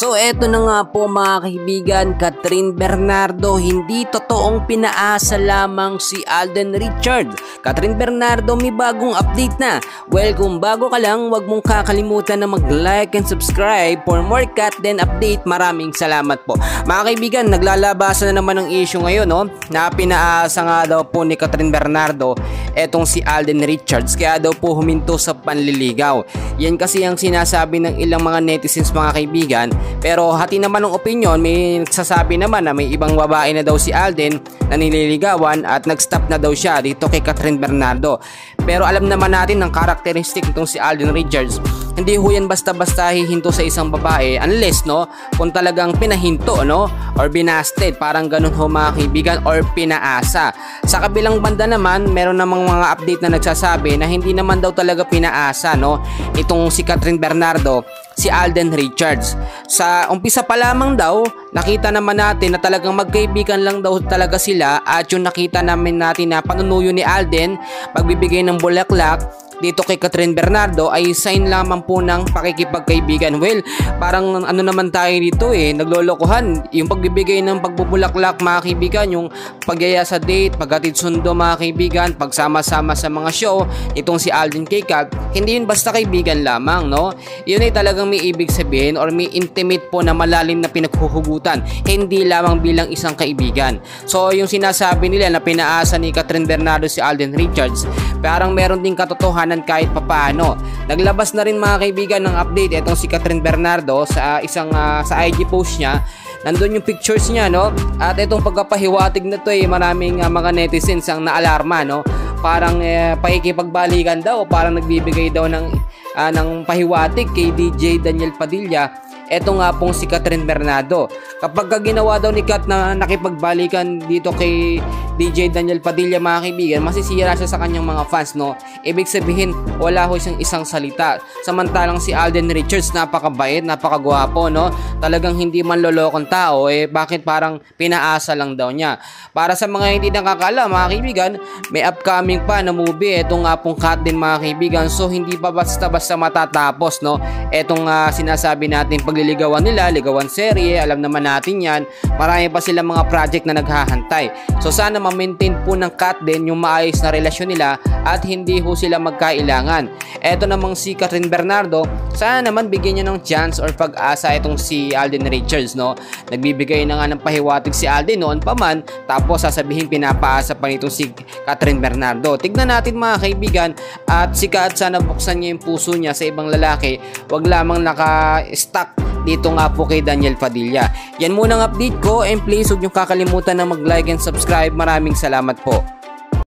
So eto na nga po mga kaibigan, Catherine Bernardo, hindi totoong pinaasa lamang si Alden Richards. Catherine Bernardo, may bagong update na. Well, kung bago ka lang, wag mong kakalimutan na mag-like and subscribe for more Catden update. Maraming salamat po. Mga kaibigan, naglalabasan na naman ng issue ngayon, no? Na pinaasa nga daw po ni Catherine Bernardo etong si Alden Richards, kaya daw po huminto sa panliligaw. Yan kasi ang sinasabi ng ilang mga netizens mga kaibigan. Pero hati naman ng opinion, may nagsasabi naman na may ibang babae na daw si Alden na nililigawan at nag-stop na daw siya dito kay Catherine Bernardo. Pero alam naman natin ng karakteristik itong si Alden Richards. Hindi ho yan basta-basta hihinto sa isang babae unless kung talagang pinahinto or binasted, parang ganun ho mga kaibigan, or pinaasa. Sa kabilang banda naman, meron namang mga update na nagsasabi na hindi naman daw talaga pinaasa itong si Catherine Bernardo si Alden Richards. Sa umpisa pa lamang daw, nakita naman natin na talagang magkaibigan lang daw talaga sila, at yung nakita namin natin na panunuyo ni Alden, pagbibigay ng bulaklak dito kay Catherine Bernardo ay sign lamang po ng pakikipagkaibigan. Well, parang ano naman tayo dito naglolokohan. Yung pagbibigay ng pagbubulaklak mga kaibigan, yung pagyaya sa date, paghatid sundo mga kaibigan, pagsama-sama sa mga show, itong si Alden kay Kat, hindi yun basta kaibigan lamang, Yun ay talagang may ibig sabihin or may intimate po na malalim na pinaghuhugutan, hindi lamang bilang isang kaibigan. So yung sinasabi nila na pinaasa ni Catherine Bernardo si Alden Richards, parang meron ding katotohanan kahit papaano. Naglabas na rin mga kaibigan ng update etong si Catherine Bernardo sa isang sa IG post niya. Nandun yung pictures niya, at itong pagkapahiwatig na to maraming mga netizens ang naalarma, parang pakikipagbalikan daw, parang nagbibigay daw ng pahiwatig kay DJ Daniel Padilla. Eto nga pong si Catherine Bernardo. Kapag ginawa daw ni Kat na nakipagbalikan dito kay DJ Daniel Padilla mga kaibigan, masisira siya sa kanyang mga fans, Ibig sabihin, wala ho siyang isang salita. Samantalang si Alden Richards, napakabait, napakagwapo, Talagang hindi man lolokong tao, bakit parang pinaasa lang daw niya. Para sa mga hindi nakakaalam mga kaibigan, may upcoming pa na movie, etong nga pong Kat din mga kaibigan. So hindi pa basta-basta matatapos, Etong sinasabi natin pagliligawan nila, ligawan serye, alam naman natin yan. Marami pa silang mga project na naghahantay. So sana ma-maintain po ng Kat din yung maayos na relasyon nila at hindi ho sila magkailangan. Eto namang si Catherine Bernardo, sana naman bigyan niya ng chance or pag-asa itong si Alden Richards, Nagbibigay na nga ng pahiwatig si Alden noon pa man, tapos sasabihin pinapaasa pa nitong si Catherine Bernardo. Tignan natin mga kaibigan, at si Kat sana buksan niya yung puso niya sa ibang lalaki, wag lamang naka-stuck dito nga po kay Daniel Padilla. Yan muna ang update ko, and please huwag niyo kakalimutan na mag-like and subscribe. Maraming salamat po.